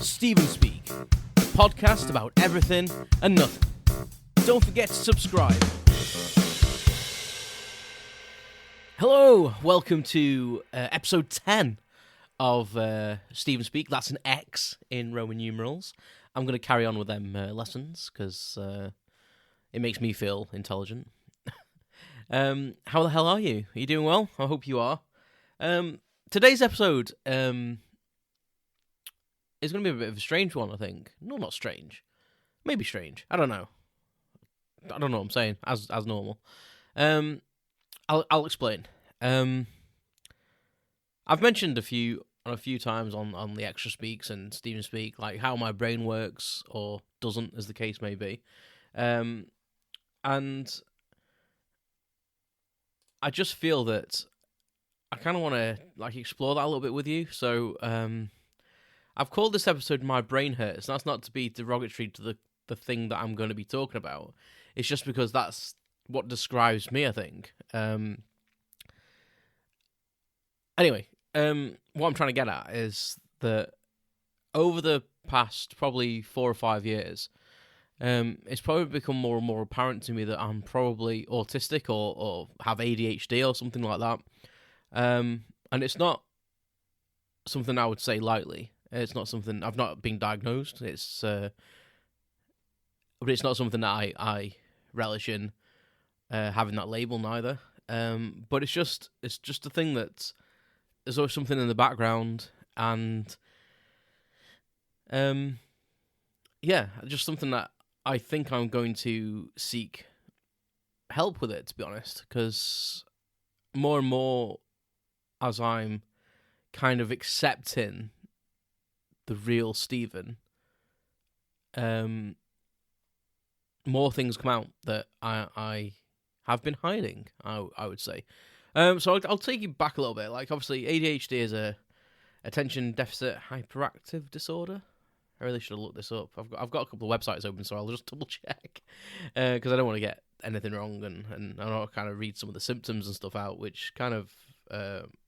Stephen Speak, a podcast about everything and nothing. Don't forget to subscribe. Hello, welcome to episode 10 of Stephen Speak. That's an X in Roman numerals. I'm going to carry on with them lessons because it makes me feel intelligent. How the hell are you? Are you doing well? I hope you are. Today's episode is going to be a bit of a strange one, I think. No, not strange. Maybe strange. I don't know. I don't know what I'm saying, as normal. I'll explain. I've mentioned a few times on the Extra Speaks and Stephen Speak, like how my brain works or doesn't, as the case may be. And I just feel that I kind of want to explore that a little bit with you. So I've called this episode "My Brain Hurts." That's not to be derogatory to the thing that I'm going to be talking about. It's just because that's what describes me, I think. Anyway, what I'm trying to get at is that over the past probably 4 or 5 years, it's probably become more and more apparent to me that I'm probably autistic or have ADHD or something like that. And it's not something I would say lightly. It's not something I've not been diagnosed. But it's not something that I relish in having that label neither. But it's just a thing that there's always something in the background, and just something that I think I'm going to seek help with it, to be honest, because more and more as I'm kind of accepting the real Stephen, more things come out that I have been hiding, I would say. So I'll take you back a little bit. Like, obviously, ADHD is a attention deficit hyperactive disorder. I really should have looked this up. I've got a couple of websites open, so I'll just double check because I don't want to get anything wrong, and I want to kind of read some of the symptoms and stuff out, which kind of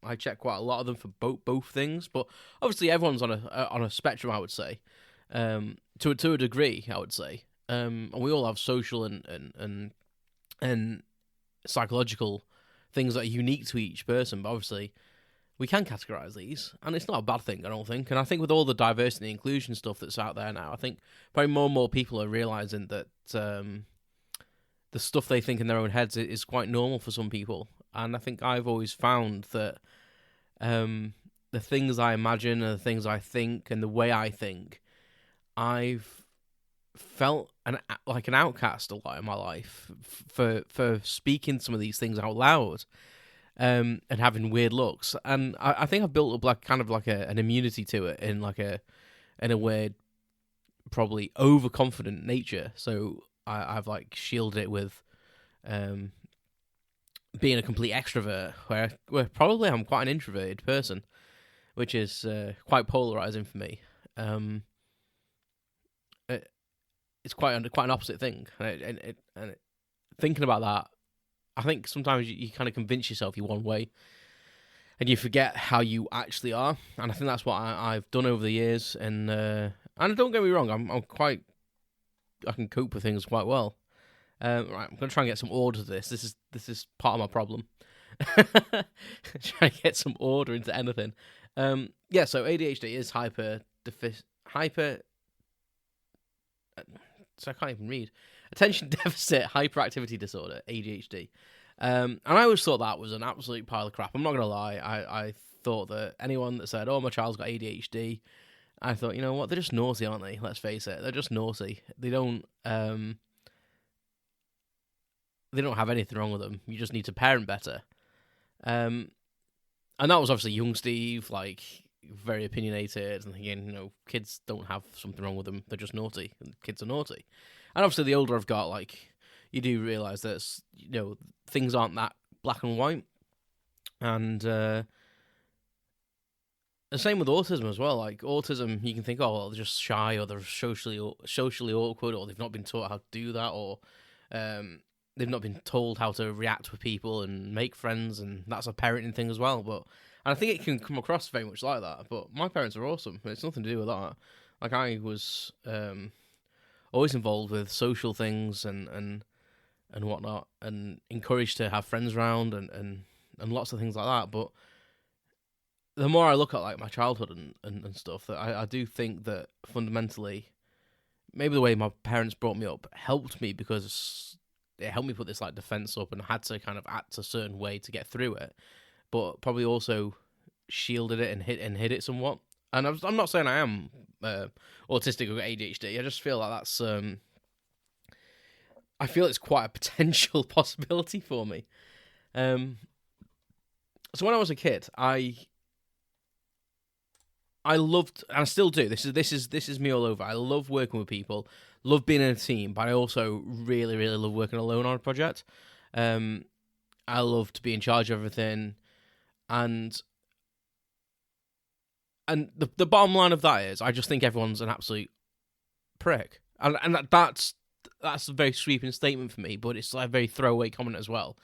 I check quite a lot of them for both things. But obviously, everyone's on a spectrum, I would say, to a degree, I would say, and we all have social and psychological things that are unique to each person, but obviously we can categorize these, and it's not a bad thing, I don't think. And I think with all the diversity and inclusion stuff that's out there now, I think probably more and more people are realizing that the stuff they think in their own heads is quite normal for some people. And I think I've always found that the things I imagine and the things I think and the way I think, I've felt like an outcast a lot in my life for speaking some of these things out loud, and having weird looks. And I think I've built up an immunity to it in a weird, probably overconfident nature. So I've shielded it with being a complete extrovert, where probably I'm quite an introverted person, which is quite polarizing for me. It's quite an opposite thing, and thinking about that, I think sometimes you kind of convince yourself you're one way, and you forget how you actually are. And I think that's what I've done over the years. And don't get me wrong, I can cope with things quite well. Right, I'm going to try and get some order to this. This is part of my problem. Try and get some order into anything. So ADHD is so I can't even read. Attention deficit hyperactivity disorder, ADHD. And I always thought that was an absolute pile of crap. I'm not going to lie. I thought that anyone that said, "Oh, my child's got ADHD," I thought, you know what? They're just naughty, aren't they? Let's face it. They're just naughty. They don't have anything wrong with them. You just need to parent better. And that was obviously young Steve, very opinionated and thinking, kids don't have something wrong with them. They're just naughty. And kids are naughty. And obviously the older I've got, you do realise that, things aren't that black and white. And the same with autism as well. Autism, you can think, oh, well, they're just shy, or they're socially awkward, or they've not been taught how to do that, or they've not been told how to react with people and make friends, and that's a parenting thing as well. But And I think it can come across very much like that. But my parents are awesome. It's nothing to do with that. Like, I was always involved with social things and whatnot, and encouraged to have friends around and lots of things like that. But the more I look at like my childhood and stuff, that I do think that fundamentally, maybe the way my parents brought me up helped me, because it helped me put this like defense up, and had to kind of act a certain way to get through it. But probably also shielded it and hid it somewhat. And I'm not saying I am autistic or ADHD. I just feel like that's I feel it's quite a potential possibility for me. So when I was a kid, I loved, and I still do. This is me all over. I love working with people, love being in a team, but I also really, really love working alone on a project. I love to be in charge of everything, and the bottom line of that is, I just think everyone's an absolute prick, and that's a very sweeping statement for me, but it's like a very throwaway comment as well.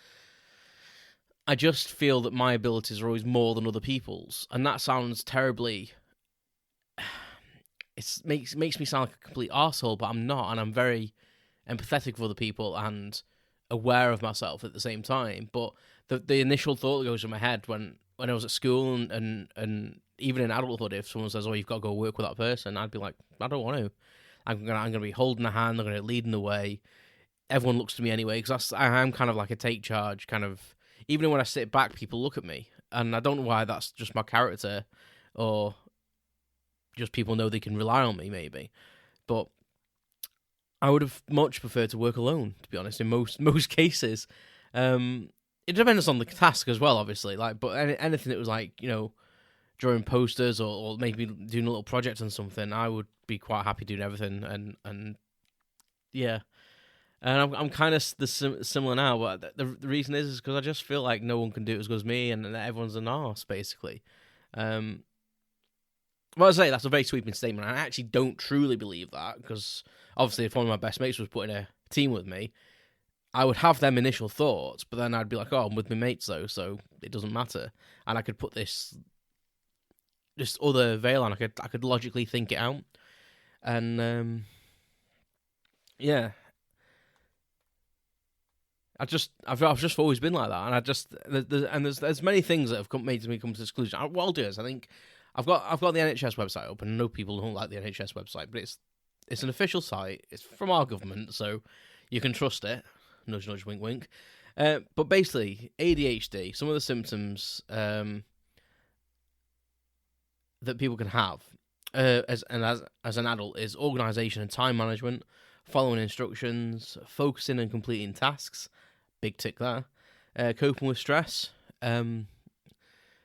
I just feel that my abilities are always more than other people's, and that sounds terribly. It makes me sound like a complete arsehole, but I'm not, and I'm very empathetic for other people and aware of myself at the same time. But the initial thought that goes in my head when I was at school and even in adulthood, if someone says, "Oh, you've got to go work with that person," I'd be like, "I don't want to. I'm gonna be holding a hand. I'm gonna lead in the way. Everyone looks to me anyway, because I'm kind of like a take charge kind of. Even when I sit back, people look at me, and I don't know why that's just my character, or just people know they can rely on me, maybe. But I would have much preferred to work alone, to be honest, in most cases. It depends on the task as well, obviously. Like, but anything that was like, drawing posters or maybe doing a little project on something, I would be quite happy doing everything. And yeah, and I'm kind of similar now. But the reason is because I just feel like no one can do it as good as me, and everyone's an arse, basically. Well, I say that's a very sweeping statement. I actually don't truly believe that, because obviously, if one of my best mates was put in a team with me, I would have them initial thoughts, but then I'd be like, "Oh, I'm with my mates though, so it doesn't matter." And I could put this other veil on. I could logically think it out, and yeah, I've just always been like that, and there's many things that have made me come to this conclusion. What I'll do is, I think I've got the NHS website open. I know people don't like the NHS website, but it's an official site. It's from our government, so you can trust it. Nudge, nudge, wink, wink. But basically, ADHD, some of the symptoms that people can have as an adult is organisation and time management, following instructions, focusing and completing tasks. Big tick there. Coping with stress.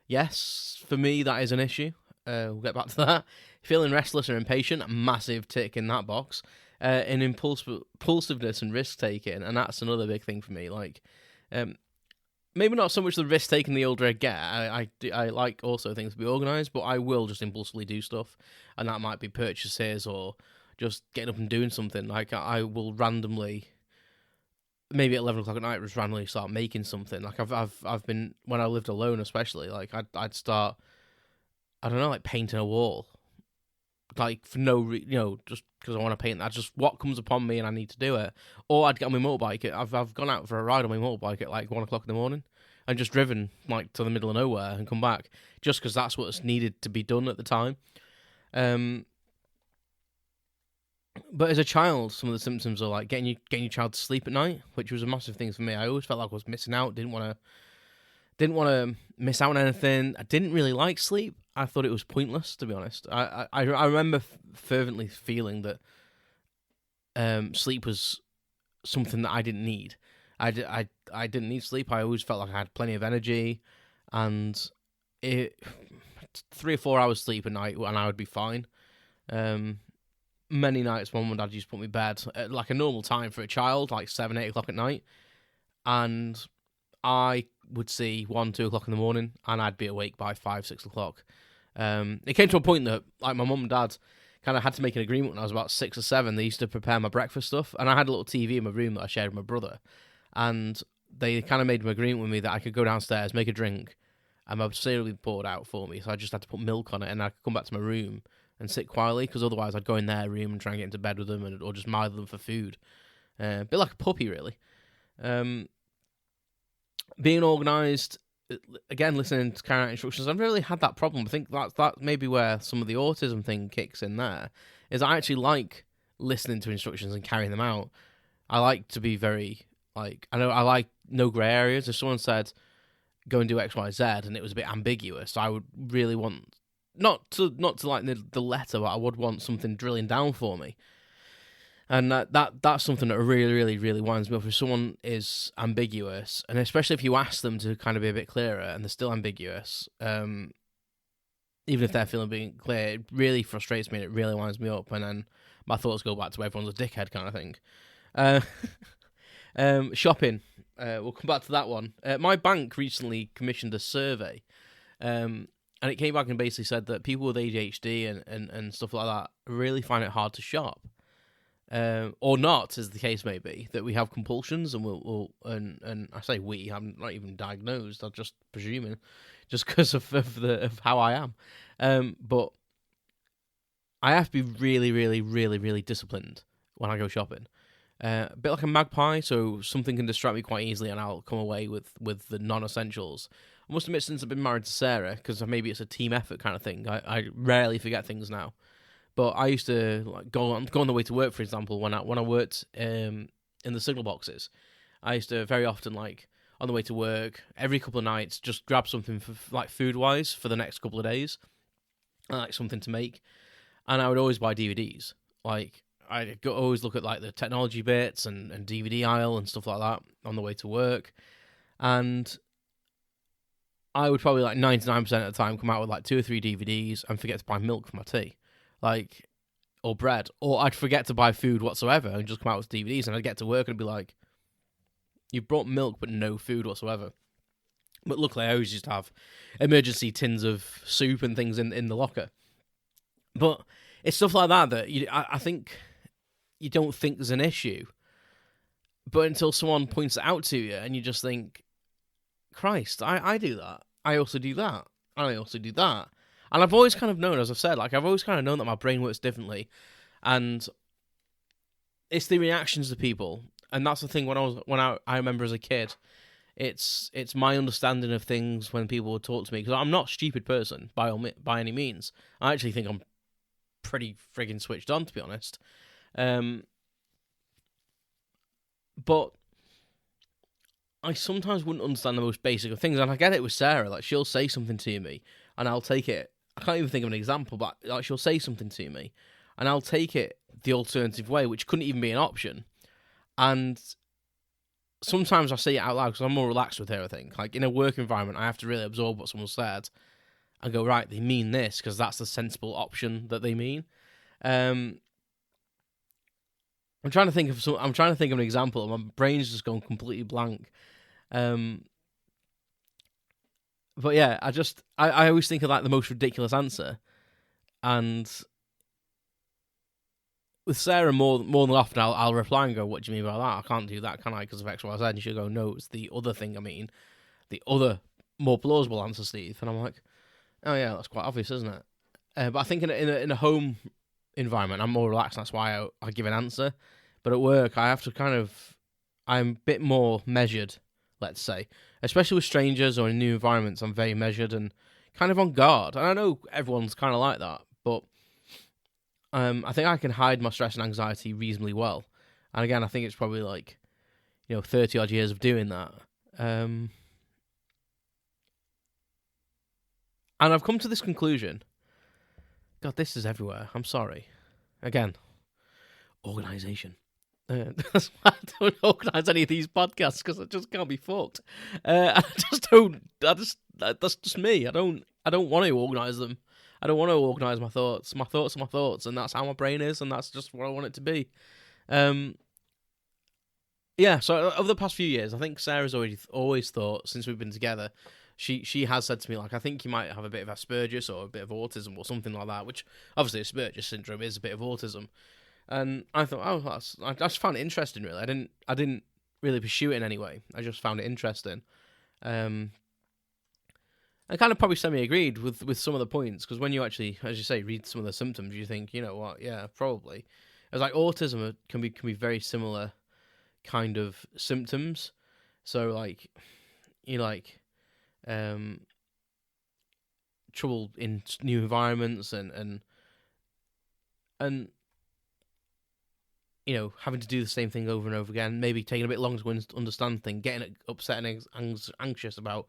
Yes, for me, that is an issue. We'll get back to that. Feeling restless or impatient, a massive tick in that box. And impulsiveness and risk-taking, and that's another big thing for me. Like, maybe not so much the risk-taking the older I get. I like also things to be organised, but I will just impulsively do stuff, and that might be purchases or just getting up and doing something. Like, I will randomly, maybe at 11 o'clock at night, just randomly start making something. Like, I've been, when I lived alone especially, like, I'd start, I don't know, like painting a wall. Like, for no just because I want to paint. That's just what comes upon me and I need to do it. Or I'd get on my motorbike. I've gone out for a ride on my motorbike at like 1 o'clock in the morning and just driven like to the middle of nowhere and come back, just because that's what's needed to be done at the time. But as a child, some of the symptoms are like getting your child to sleep at night, which was a massive thing for me. I always felt like I was missing out. Didn't want to miss out on anything. I didn't really like sleep. I thought it was pointless, to be honest. I remember fervently feeling that sleep was something that I didn't need. I didn't need sleep. I always felt like I had plenty of energy, and 3 or 4 hours sleep a night, and I would be fine. Many nights, Mum and Dad used to put me to bed at like a normal time for a child, like 7, 8 o'clock at night, and I would see 1, 2 o'clock in the morning, and I'd be awake by 5, 6 o'clock. It came to a point that, like, my mum and dad kind of had to make an agreement when I was about 6 or 7. They used to prepare my breakfast stuff, and I had a little TV in my room that I shared with my brother, and they kind of made an agreement with me that I could go downstairs, make a drink, and my cereal would be poured out for me, so I just had to put milk on it, and I could come back to my room and sit quietly, because otherwise I'd go in their room and try and get into bed with them, or just mile them for food. A bit like a puppy, really. Being organised, again, listening to carry out instructions, I've never really had that problem. I think that maybe where some of the autism thing kicks in there, is I actually like listening to instructions and carrying them out. I like to be very, I like no grey areas. If someone said, go and do X, Y, Z, and it was a bit ambiguous, I would really want, not to like the letter, but I would want something drilling down for me. And that's something that really, really, really winds me up. If someone is ambiguous, and especially if you ask them to kind of be a bit clearer and they're still ambiguous, even if they're feeling being clear, it really frustrates me and it really winds me up. And then my thoughts go back to everyone's a dickhead kind of thing. Shopping. We'll come back to that one. My bank recently commissioned a survey, and it came back and basically said that people with ADHD and stuff like that really find it hard to shop. Or not, as the case may be, that we have compulsions, and and I say we, I'm not even diagnosed. I'm just presuming, just because of how I am. But I have to be really, really, really, really disciplined when I go shopping. A bit like a magpie, so something can distract me quite easily, and I'll come away with the non-essentials. I must admit, since I've been married to Sarah, because maybe it's a team effort kind of thing, I rarely forget things now. But I used to go on the way to work, for example, when I worked in the signal boxes. I used to very often, on the way to work, every couple of nights, just grab something for, food-wise for the next couple of days, something to make. And I would always buy DVDs. I'd always look at the technology bits and DVD aisle and stuff like that on the way to work. And I would probably 99% of the time come out with 2 or 3 DVDs and forget to buy milk for my tea. Or bread, or I'd forget to buy food whatsoever and just come out with DVDs, and I'd get to work and be like, you brought milk but no food whatsoever. But luckily I always used to have emergency tins of soup and things in the locker. But it's stuff like that I think you don't think there's an issue, but until someone points it out to you and you just think, Christ, I do that, I also do that, I also do that. And I've always kind of known, as I've said, I've always kind of known that my brain works differently. And it's the reactions to people. And that's the thing when I remember as a kid, it's my understanding of things when people would talk to me. Because I'm not a stupid person, by any means. I actually think I'm pretty friggin' switched on, to be honest. But I sometimes wouldn't understand the most basic of things. And I get it with Sarah. She'll say something to me, and I'll take it. I can't even think of an example, but she'll say something to me, and I'll take it the alternative way, which couldn't even be an option. And sometimes I say it out loud because I'm more relaxed with her, I think. In a work environment, I have to really absorb what someone said and go, right, they mean this because that's the sensible option that they mean. I'm trying to think of an example, and my brain's just gone completely blank. But yeah, I always think of the most ridiculous answer, and with Sarah more than often I'll reply and go, "What do you mean by that? I can't do that, can I? Because of X, Y, Z." And she'll go, "No, it's the other thing. I mean, the other more plausible answer, Steve." And I'm like, "Oh yeah, that's quite obvious, isn't it?" But I think in a home environment, I'm more relaxed. That's why I give an answer. But at work, I have to I'm a bit more measured, let's say. Especially with strangers or in new environments, I'm very measured and kind of on guard. And I know everyone's kind of like that, but I think I can hide my stress and anxiety reasonably well. And again, I think it's probably 30 odd years of doing that. And I've come to this conclusion. God, this is everywhere. I'm sorry. Again, organisation. That's why I don't organise any of these podcasts, because I just can't be fucked. I just don't. That's just me. I don't want to organise them. I don't want to organise my thoughts. My thoughts are my thoughts, and that's how my brain is, and that's just what I want it to be. Yeah. So over the past few years, I think Sarah's always thought, since we've been together, she has said to me, like, I think you might have a bit of Asperger's or a bit of autism or something like that, which obviously Asperger's syndrome is a bit of autism. And I thought, I just found it interesting, really. I didn't really pursue it in any way. I just found it interesting. And I kind of probably semi-agreed with some of the points, because when you actually, as you say, read some of the symptoms, you think, you know what, yeah, probably. It's like autism can be very similar kind of symptoms. So like, you like trouble in new environments and you know, having to do the same thing over and over again, maybe taking a bit longer to understand things, getting upset and anxious about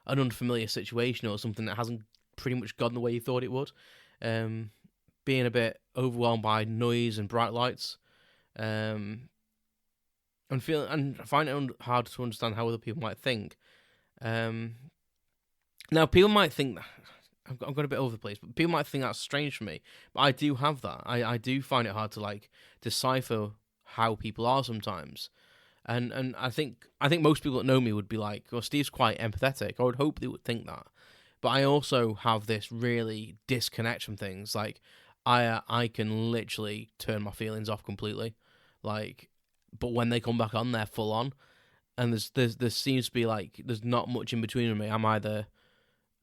an unfamiliar situation or something that hasn't pretty much gone the way you thought it would, being a bit overwhelmed by noise and bright lights, and finding it hard to understand how other people might think. Now, people might think that I've got a bit over the place, but people might think that's strange for me. But I do have that. I do find it hard to like decipher how people are sometimes, and I think most people that know me would be like, "Well, Steve's quite empathetic." I would hope they would think that, but I also have this really disconnect from things. Like I can literally turn my feelings off completely, like, but when they come back on, they're full on, and there seems to be like there's not much in between with me. I'm either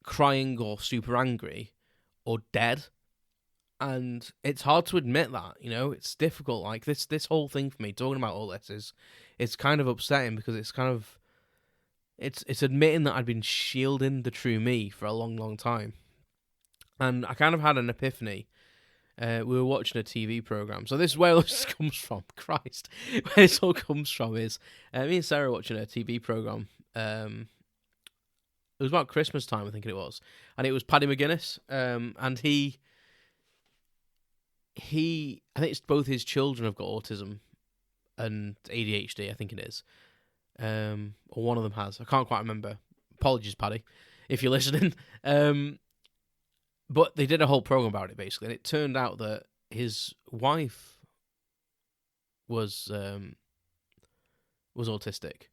crying or super angry or dead, and it's hard to admit that, you know. It's difficult. Like this whole thing for me, talking about all this, is it's kind of upsetting, because it's kind of it's admitting that I'd been shielding the true me for a long time. And I kind of had an epiphany. We were watching a TV program, so this is where this comes from. Christ, where this all comes from is me and Sarah watching a TV program. It was about Christmas time, I think it was, and it was Paddy McGuinness. And he, I think it's both his children have got autism and ADHD. I think it is, or one of them has. I can't quite remember. Apologies, Paddy, if you're listening. But they did a whole program about it basically, and it turned out that his wife was autistic.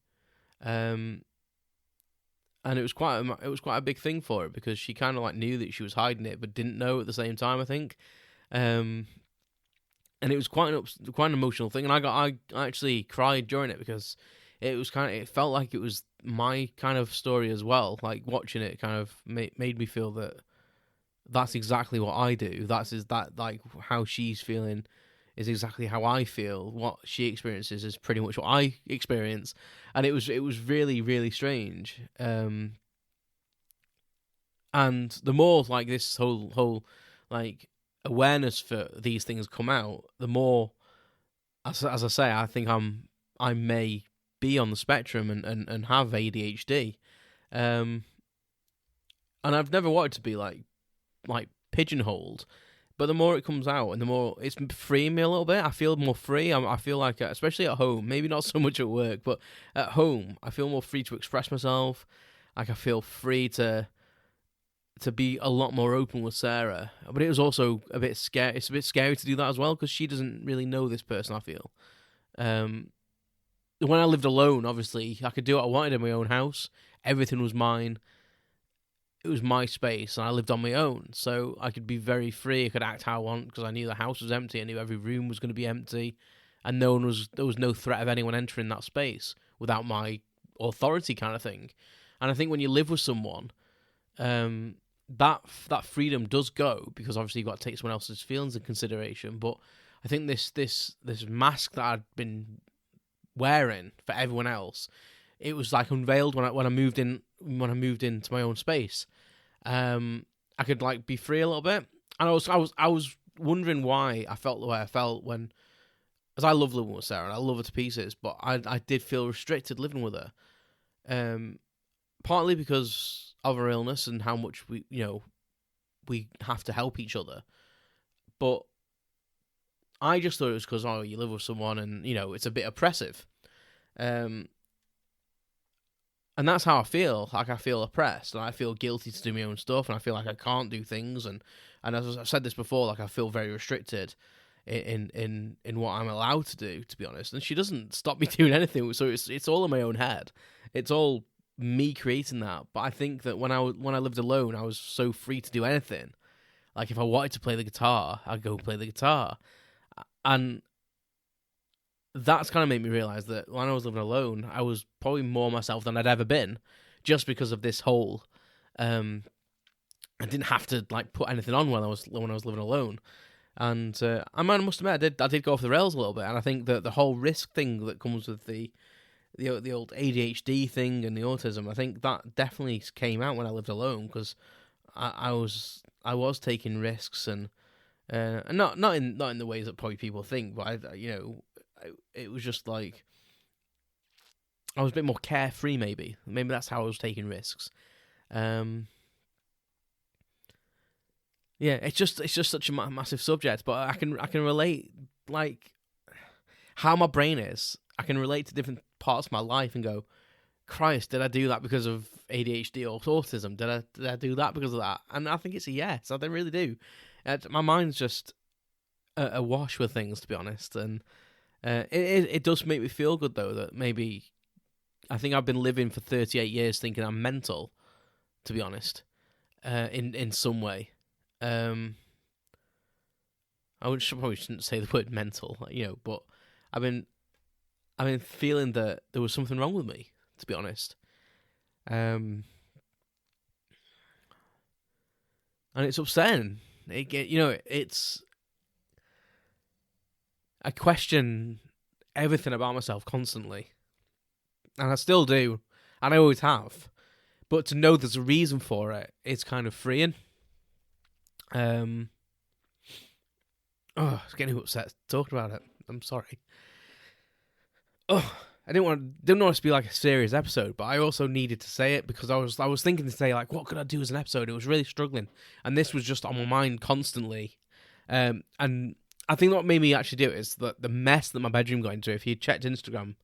And it was quite a big thing for her, because she kind of like knew that she was hiding it, but didn't know at the same time, I think. And it was quite an emotional thing, and I actually cried during it, because it felt like it was my kind of story as well. Like watching it kind of made me feel that that's exactly what I do. Like how she's feeling is exactly how I feel. What she experiences is pretty much what I experience, and it was really, really strange. And the more like this whole like awareness for these things come out, the more, as I say, I think I may be on the spectrum and have ADHD. And I've never wanted to be like pigeonholed. But the more it comes out, and the more it's freeing me a little bit. I feel more free. I feel like, especially at home, maybe not so much at work, but at home, I feel more free to express myself. Like I feel free to be a lot more open with Sarah. But it was also a bit scary. It's a bit scary to do that as well, because she doesn't really know this person, I feel. When I lived alone, obviously, I could do what I wanted in my own house. Everything was mine. It was my space, and I lived on my own, so I could be very free. I could act how I want, because I knew the house was empty. I knew every room was going to be empty, and there was no threat of anyone entering that space without my authority, kind of thing. And I think when you live with someone, that freedom does go, because obviously you've got to take someone else's feelings into consideration. But I think this mask that I'd been wearing for everyone else, it was like unveiled when I moved into my own space. I could like be free a little bit, and I was wondering why I felt the way I felt when, as I love living with Sarah and I love her to pieces, but I did feel restricted living with her, partly because of her illness and how much we have to help each other, but I just thought it was because you live with someone and it's a bit oppressive. And that's how I feel. Like I feel oppressed, and I feel guilty to do my own stuff, and I feel like I can't do things. And as I've said this before, like I feel very restricted in what I'm allowed to do, to be honest. And she doesn't stop me doing anything, so it's all in my own head. It's all me creating that. But I think that when I lived alone, I was so free to do anything. Like if I wanted to play the guitar, I'd go play the guitar, and that's kind of made me realise that when I was living alone, I was probably more myself than I'd ever been, just because of this whole I didn't have to like put anything on when I was living alone. And I must admit, I did go off the rails a little bit, and I think that the whole risk thing that comes with the old ADHD thing and the autism, I think that definitely came out when I lived alone, because I was taking risks, and not in the ways that probably people think, but it was just like I was a bit more carefree. Maybe that's how I was taking risks. Yeah, it's just such a massive subject, but I can relate, like, how my brain is. I can relate to different parts of my life and go, Christ, did I do that because of ADHD or autism? Did I do that because of that? And I think it's a yes. I really do. My mind's just awash with things, to be honest. And it does make me feel good, though, that maybe I think I've been living for 38 years thinking I'm mental, to be honest, in some way. I probably shouldn't say the word mental, but I've been feeling that there was something wrong with me, to be honest. And it's upsetting. It's I question everything about myself constantly, and I still do, and I always have. But to know there's a reason for it, it's kind of freeing. It's getting upset talking about it. I'm sorry. I didn't want it to be like a serious episode, but I also needed to say it because I was thinking to say, like, what could I do as an episode? It was really struggling, and this was just on my mind constantly. And I think what made me actually do it is the mess that my bedroom got into. If you checked Instagram,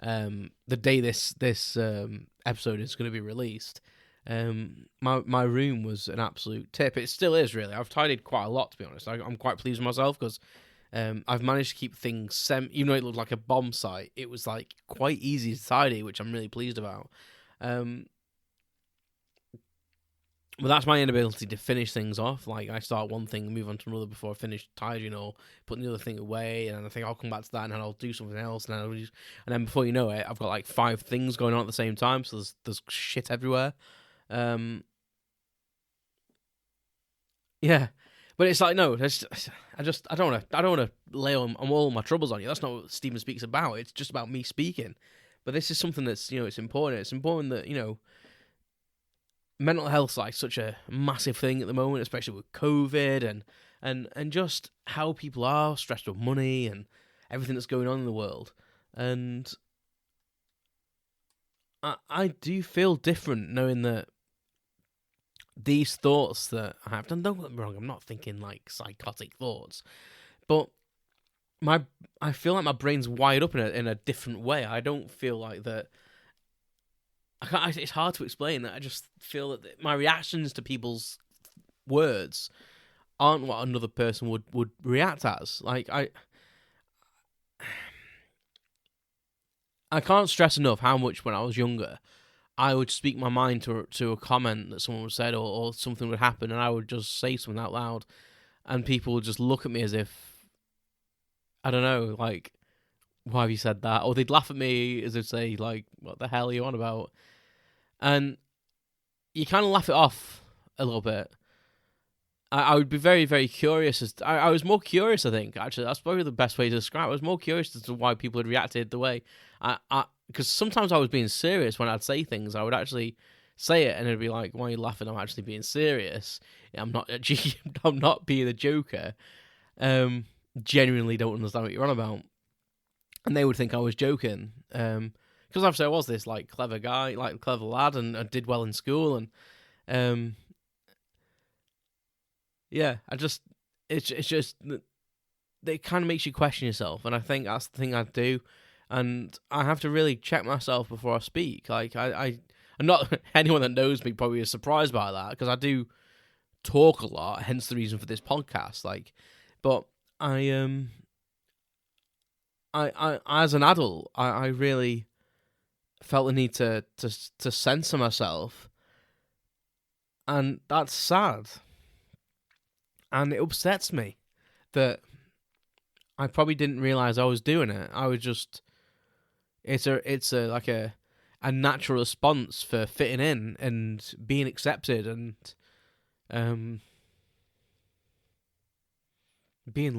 the day this episode is going to be released, my room was an absolute tip. It still is, really. I've tidied quite a lot, to be honest. I'm quite pleased with myself because I've managed to keep things even though it looked like a bomb site, it was like quite easy to tidy, which I'm really pleased about. But that's my inability to finish things off. Like, I start one thing and move on to another before I finish tidying or putting the other thing away, and I think I'll come back to that, and then I'll do something else, and then before you know it, I've got like 5 things going on at the same time. So there's shit everywhere. Yeah, but it's like, no, I don't want to lay on all my troubles on you. That's not what Stephen Speaks about. It's just about me speaking. But this is something that's it's important. It's important that mental health's like such a massive thing at the moment, especially with COVID and just how people are stressed with money and everything that's going on in the world. And I do feel different knowing that these thoughts that I have done, don't get me wrong, I'm not thinking like psychotic thoughts, but I feel like my brain's wired up in a different way. I don't feel like that. It's hard to explain that. I just feel that my reactions to people's words aren't what another person would react as. Like, I can't stress enough how much when I was younger, I would speak my mind to a comment that someone said, or something would happen, and I would just say something out loud, and people would just look at me as if, I don't know, like, why have you said that? Or they'd laugh at me as if say, like, what the hell are you on about? And you kind of laugh it off a little bit. I would be very, very curious. I was more curious, I think, actually. That's probably the best way to describe it. I was more curious as to why people had reacted the way because sometimes I was being serious when I'd say things. I would actually say it, and it'd be like, why are you laughing? I'm actually being serious. I'm not actually, I'm not being a joker. Genuinely don't understand what you're on about. And they would think I was joking. Because obviously I was this like clever guy, like clever lad, and I did well in school, and yeah, it's just it kind of makes you question yourself, and I think that's the thing I do, and I have to really check myself before I speak. Like I'm not anyone that knows me probably is surprised by that because I do talk a lot, hence the reason for this podcast. Like, but I as an adult, I really felt the need to censor myself, and that's sad. And it upsets me that I probably didn't realize I was doing it. I was just it's a natural response for fitting in and being accepted and being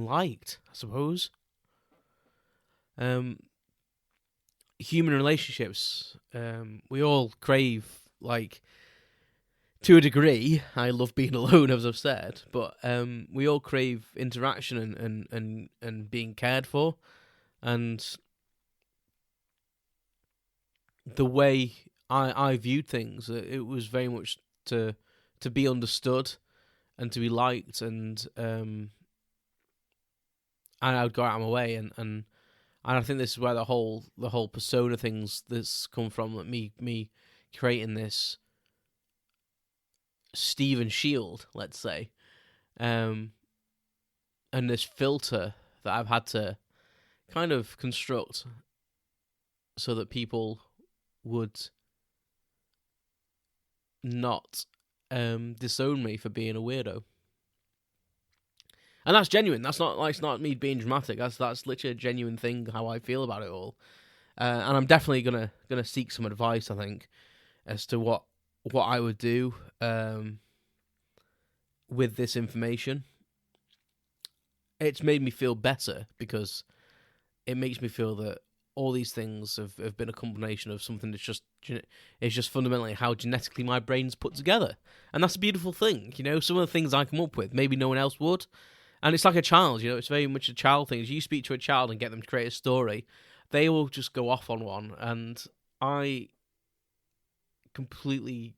liked, I suppose. Human relationships, we all crave, like, to a degree. I love being alone, as I've said, but we all crave interaction and being cared for, and the way I viewed things, it was very much to be understood and to be liked, and I would go out of my way, and I think this is where the whole persona things that's come from, like me creating this Stephen Shield, let's say, and this filter that I've had to kind of construct so that people would not disown me for being a weirdo. And that's genuine. That's not, like, it's not me being dramatic. That's literally a genuine thing, how I feel about it all. And I'm definitely gonna seek some advice, I think, as to what I would do with this information. It's made me feel better because it makes me feel that all these things have been a combination of something that's just fundamentally how genetically my brain's put together. And that's a beautiful thing. Some of the things I come up with, maybe no one else would. And it's like a child, it's very much a child thing. As you speak to a child and get them to create a story, they will just go off on one. And I completely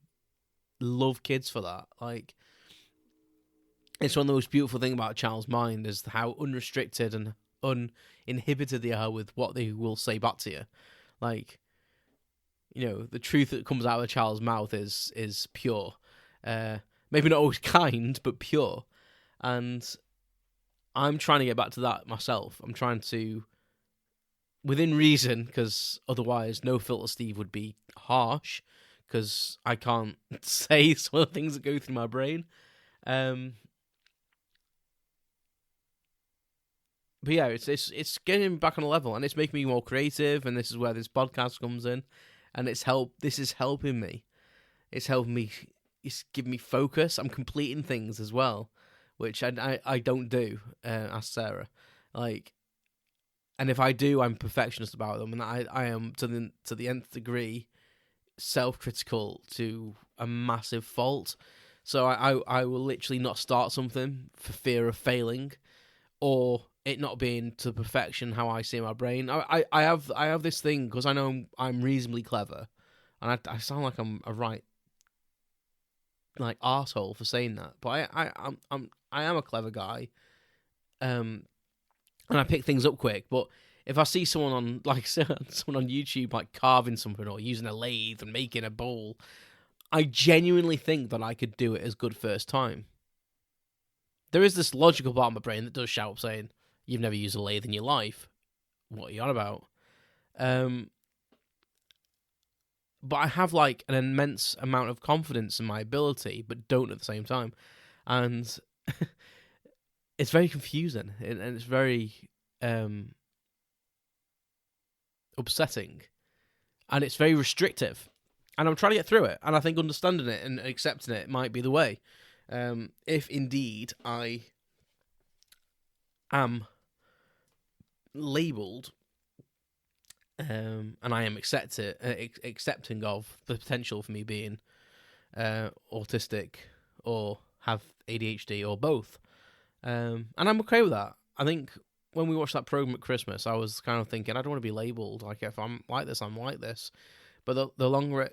love kids for that. Like, it's one of the most beautiful things about a child's mind is how unrestricted and uninhibited they are with what they will say back to you. Like, the truth that comes out of a child's mouth is pure. Maybe not always kind, but pure. And I'm trying to get back to that myself. I'm trying to, within reason, because otherwise No Filter Steve would be harsh, because I can't say some of the things that go through my brain. But yeah, it's getting back on a level, and it's making me more creative, and this is where this podcast comes in, and this is helping me. It's helping me, it's giving me focus. I'm completing things as well, which I don't do, ask Sarah. Like, and if I do, I'm perfectionist about them, and I am to the nth degree self-critical to a massive fault. So I will literally not start something for fear of failing, or it not being to perfection how I see my brain. I have this thing because I know I'm reasonably clever, and I sound like I'm a right, like, arsehole for saying that, but I am a clever guy, and I pick things up quick. But if I see someone on YouTube, like, carving something or using a lathe and making a bowl, I genuinely think that I could do it as good first time. There is this logical part of my brain that does shout up saying, "You've never used a lathe in your life. What are you on about?" But I have, like, an immense amount of confidence in my ability, but don't at the same time. And it's very confusing, and it's very upsetting, and it's very restrictive. And I'm trying to get through it, and I think understanding it and accepting it might be the way. If indeed I am labelled, and I am accepting of the potential for me being autistic or have ADHD or both, and I'm okay with that. I think when we watched that program at Christmas, I was kind of thinking, I don't want to be labelled. Like, if I'm like this, I'm like this. But the longer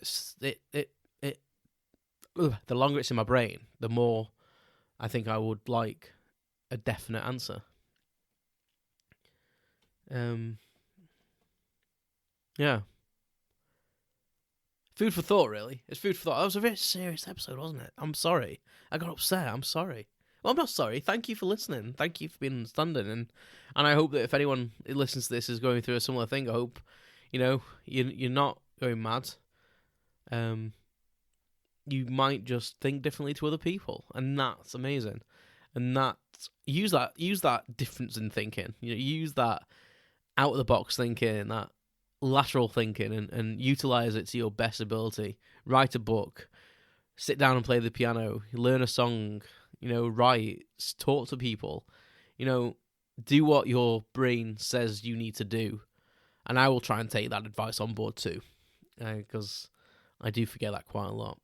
the longer it's in my brain, the more I think I would like a definite answer. Yeah. Food for thought, really. It's food for thought. That was a very serious episode, wasn't it? I'm sorry. I got upset. I'm sorry. Well, I'm not sorry. Thank you for listening. Thank you for being understanding. And I hope that if anyone who listens to this is going through a similar thing, I hope, you're not going mad. You might just think differently to other people, and that's amazing. And use that difference in thinking. Use that out of the box thinking, that lateral thinking, and utilize it to your best ability. Write a book, sit down and play the piano, learn a song, write, talk to people, do what your brain says you need to do. And I will try and take that advice on board too, because I do forget that quite a lot.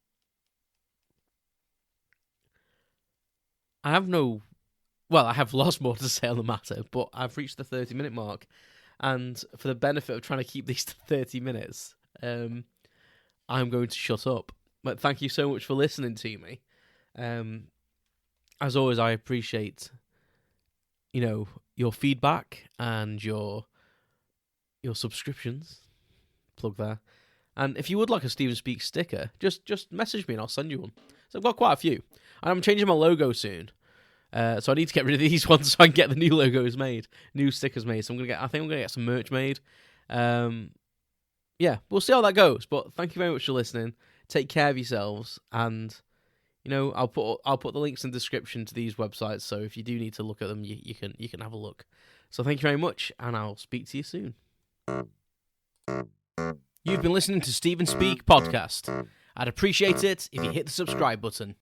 I have lost more to say on the matter, but I've reached the 30-minute mark. And for the benefit of trying to keep these to 30 minutes, I'm going to shut up. But thank you so much for listening to me. As always, I appreciate, your feedback and your subscriptions. Plug there. And if you would like a Stephen Speaks sticker, just message me and I'll send you one. So I've got quite a few. And I'm changing my logo soon. So I need to get rid of these ones so I can get the new logos made, new stickers made. So I think I'm gonna get some merch made. Yeah, we'll see how that goes. But thank you very much for listening. Take care of yourselves, and I'll put the links in the description to these websites. So if you do need to look at them, you can have a look. So thank you very much, and I'll speak to you soon. You've been listening to Stephen Speak Podcast. I'd appreciate it if you hit the subscribe button.